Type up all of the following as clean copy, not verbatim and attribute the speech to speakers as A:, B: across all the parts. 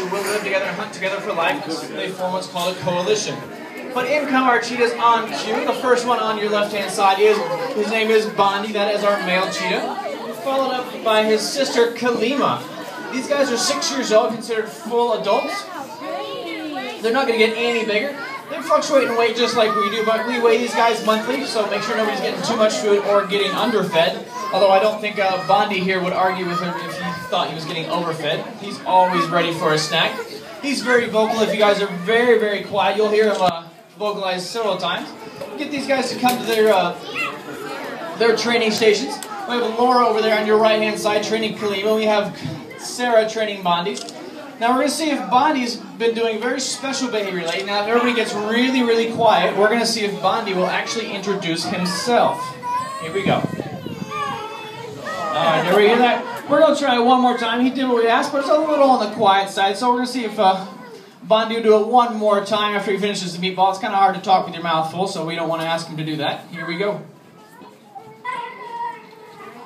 A: who will live together and hunt together for life. They form what's called a coalition. But in come our cheetahs on cue. The first one on your left-hand side his name is Bondi. That is our male cheetah. Followed up by his sister, Kalima. These guys are 6 years old, considered full adults. They're not going to get any bigger. They fluctuate in weight just like we do, but we weigh these guys monthly, so make sure nobody's getting too much food or getting underfed. Although I don't think Bondi here would argue with him if he thought he was getting overfed. He's always ready for a snack. He's very vocal. If you guys are very, very quiet, you'll hear him vocalize several times. Get these guys to come to their training stations. We have Laura over there on your right-hand side training Kalima. We have Sarah training Bondi. Now we're going to see if Bondi's been doing very special behavior lately. Now if everybody gets really, really quiet, we're going to see if Bondi will actually introduce himself. Here we go. Alright, did we hear that? We're going to try it one more time. He did what we asked, but it's a little on the quiet side. So we're going to see if Bondi will do it one more time after he finishes the meatball. It's kind of hard to talk with your mouth full, so we don't want to ask him to do that. Here we go.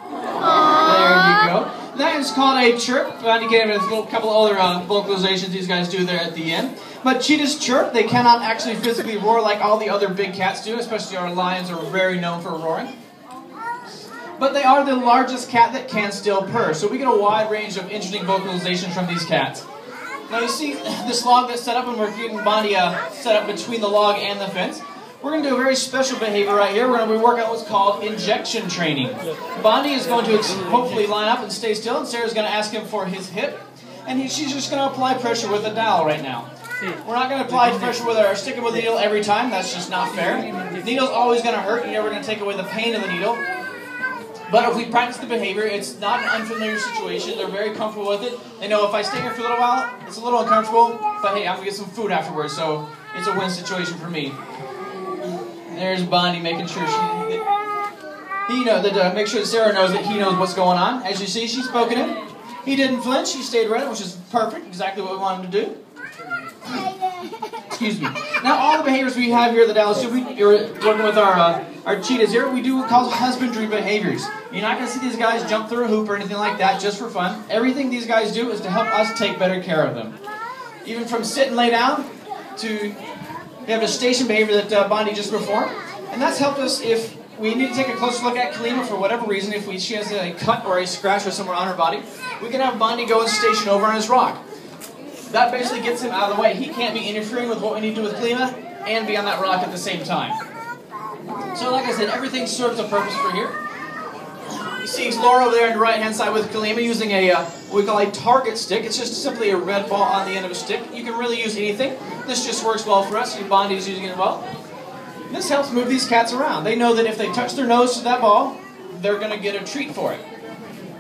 A: There you go. That is called a chirp. Bondi gave it a couple of other vocalizations these guys do there at the end. But cheetahs chirp. They cannot actually physically roar like all the other big cats do, especially our lions are very known for roaring. But they are the largest cat that can still purr, so we get a wide range of interesting vocalizations from these cats. Now you see this log that's set up, and we're getting Bondi set up between the log and the fence. We're going to do a very special behavior right here. We're going to be working on what's called injection training. Bondi is going to hopefully line up and stay still, and Sarah's going to ask him for his hip. And she's just going to apply pressure with a dowel right now. We're not going to apply pressure with our sticking with the needle every time. That's just not fair. The needle's always going to hurt. You're never going to take away the pain of the needle. But if we practice the behavior, it's not an unfamiliar situation. They're very comfortable with it. They know if I stay here for a little while, it's a little uncomfortable, but hey, I'm going to get some food afterwards, so it's a win situation for me. There's Bondi making sure make sure that Sarah knows that he knows what's going on. As you see, she's poking him. He didn't flinch. He stayed ready, which is perfect, exactly what we want him to do. Excuse me. Now, all the behaviors we have here at the Dallas Zoo, we're working with our cheetahs here. We do what we call husbandry behaviors. You're not going to see these guys jump through a hoop or anything like that just for fun. Everything these guys do is to help us take better care of them. Even from sit and lay down to we have a station behavior that Bondi just performed. And that's helped us if we need to take a closer look at Kalima for whatever reason. If she has a cut or a scratch or somewhere on her body, we can have Bondi go and station over on his rock. That basically gets him out of the way. He can't be interfering with what we need to do with Kalima and be on that rock at the same time. So like I said, everything serves a purpose for here. You see Laura over there on the right-hand side with Kalima using what we call a target stick. It's just simply a red ball on the end of a stick. You can really use anything. This just works well for us. Bondi's using it well. This helps move these cats around. They know that if they touch their nose to that ball, they're going to get a treat for it.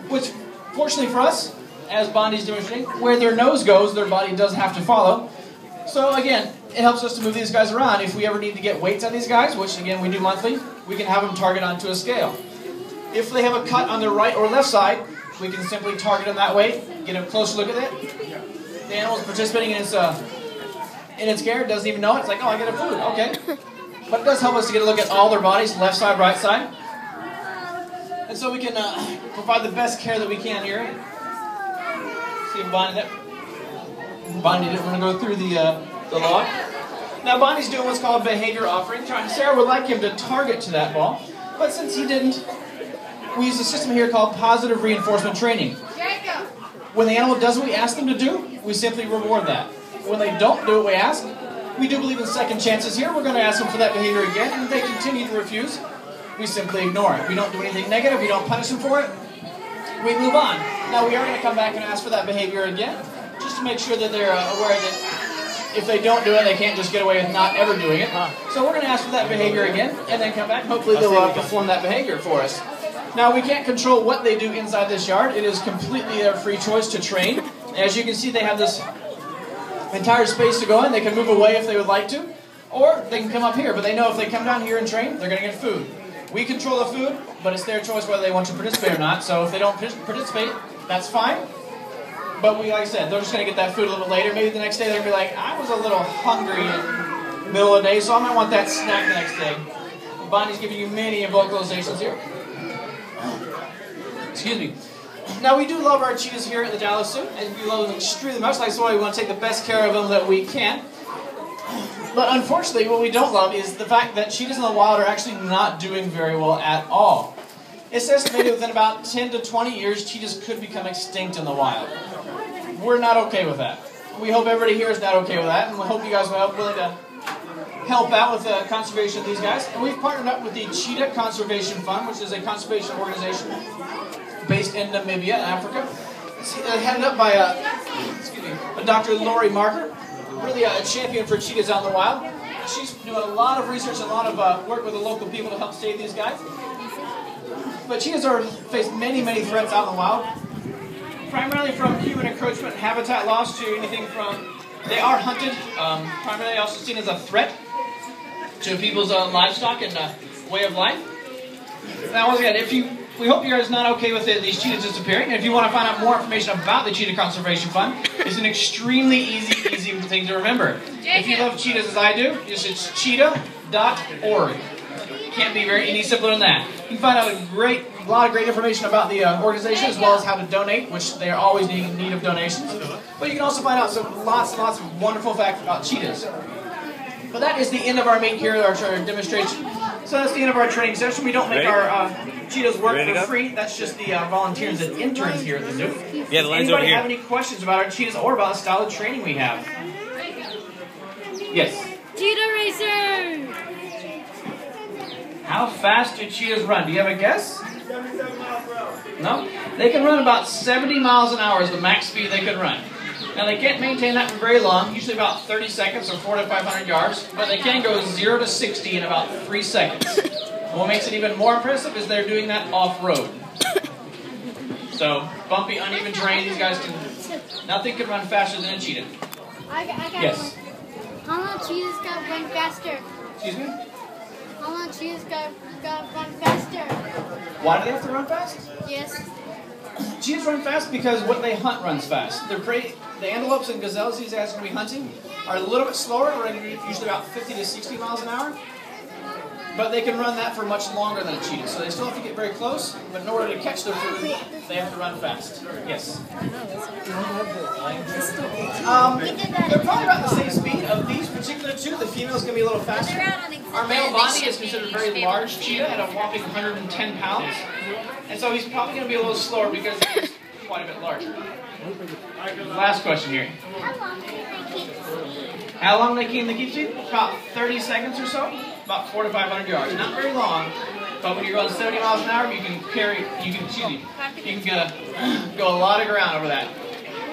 A: Which, fortunately for us, as Bondi's demonstrating, where their nose goes, their body does have to follow. So again, it helps us to move these guys around. If we ever need to get weights on these guys, which again we do monthly, we can have them target onto a scale. If they have a cut on their right or left side, we can simply target them that way, get a closer look at it. The animal's participating in its care, it doesn't even know it. It's like, oh, I get a food, okay. But it does help us to get a look at all their bodies, left side, right side. And so we can provide the best care that we can here. See if Bondi didn't want to go through the log. Now Bondi's doing what's called behavior offering. Sarah would like him to target to that ball, but since he didn't, we use a system here called positive reinforcement training. When the animal does what we ask them to do, we simply reward that. When they don't do what we ask, we do believe in second chances here. We're going to ask them for that behavior again, and if they continue to refuse, we simply ignore it. We don't do anything negative, we don't punish them for it, we move on. Now we are going to come back and ask for that behavior again, just to make sure that they're aware that if they don't do it, they can't just get away with not ever doing it. So we're going to ask for that behavior again, and then come back, and hopefully they'll perform that behavior for us. Now we can't control what they do inside this yard. It is completely their free choice to train. As you can see, they have this entire space to go in. They can move away if they would like to, or they can come up here, but they know if they come down here and train, they're going to get food. We control the food, but it's their choice whether they want to participate or not. So if they don't participate, that's fine. But like I said, they're just going to get that food a little bit later. Maybe the next day they're going to be like, I was a little hungry in the middle of the day, so I might want that snack the next day. Bondi's giving you many vocalizations here. Excuse me. Now, we do love our cheetahs here at the Dallas Zoo, and we love them extremely much. That's why we want to take the best care of them that we can. But unfortunately, what we don't love is the fact that cheetahs in the wild are actually not doing very well at all. It's estimated within about 10 to 20 years, cheetahs could become extinct in the wild. We're not okay with that. We hope everybody here is not okay with that, and we hope you guys will willing to help out with the conservation of these guys. And we've partnered up with the Cheetah Conservation Fund, which is a conservation organization based in Namibia, Africa. It's headed up by Dr. Lori Marker, really a champion for cheetahs out in the wild. She's doing a lot of research and a lot of work with the local people to help save these guys. But cheetahs face many, many threats out in the wild, primarily from human encroachment and habitat loss to anything from, they are hunted, primarily also seen as a threat to people's livestock and way of life. Now, once again, we hope you guys are not okay with these cheetahs disappearing. And if you want to find out more information about the Cheetah Conservation Fund, it's an extremely easy thing to remember. If you love cheetahs as I do, it's cheetah.org. Can't be any simpler than that. You can find out a lot of great information about the organization, as well as how to donate, which they are always in need of donations. But you can also find out lots and lots of wonderful facts about cheetahs. But that is the end of our meet here, our demonstration. So that's the end of our training session. We don't make our cheetahs work for free. That's just the volunteers and interns here at the zoo.
B: Yeah, the line's over here.
A: Anybody have any questions about our cheetahs or about the style of training we have? Yes?
C: Cheetah racer!
A: How fast do cheetahs run? Do you have a guess? 77 miles per hour. No? They can run about 70 miles an hour is the max speed they can run. Now, they can't maintain that for very long, usually about 30 seconds or 400 to 500 yards, but they can go 0 to 60 in about 3 seconds. And what makes it even more impressive is they're doing that off-road. So, bumpy, uneven terrain, these guys nothing can run faster than a cheetah.
C: I got
A: yes?
C: One. How long cheetahs got run faster?
A: Excuse me?
C: How long cheetahs got run faster?
A: Why do they have to run fast?
C: Yes.
A: Cheetahs run fast because what they hunt runs fast. The antelopes and gazelles these guys are going to be hunting are a little bit slower, usually about 50 to 60 miles an hour. But they can run that for much longer than a cheetah. So they still have to get very close, but in order to catch their food, they have to run fast. Yes? They're probably about the same speed. Of these particular two, the female's going to be a little faster. Our male Bonnie is considered a very large cheetah at a whopping 110 pounds. And so he's probably going to be a little slower because he's quite a bit larger. Last question here. How long do they keep in the keep seat? About 30 seconds or so. About 400 to 500 yards. Not very long, but when you're going 70 miles an hour, you can go a lot of ground over that.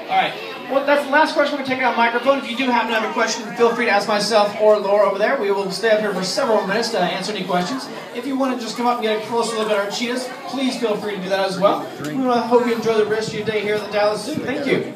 A: All right. Well, that's the last question. We're going to take out a microphone. If you do happen to have a question, feel free to ask myself or Laura over there. We will stay up here for several minutes to answer any questions. If you want to just come up and get a closer look at our cheetahs, please feel free to do that as well. We hope you enjoy the rest of your day here at the Dallas Zoo. Thank you.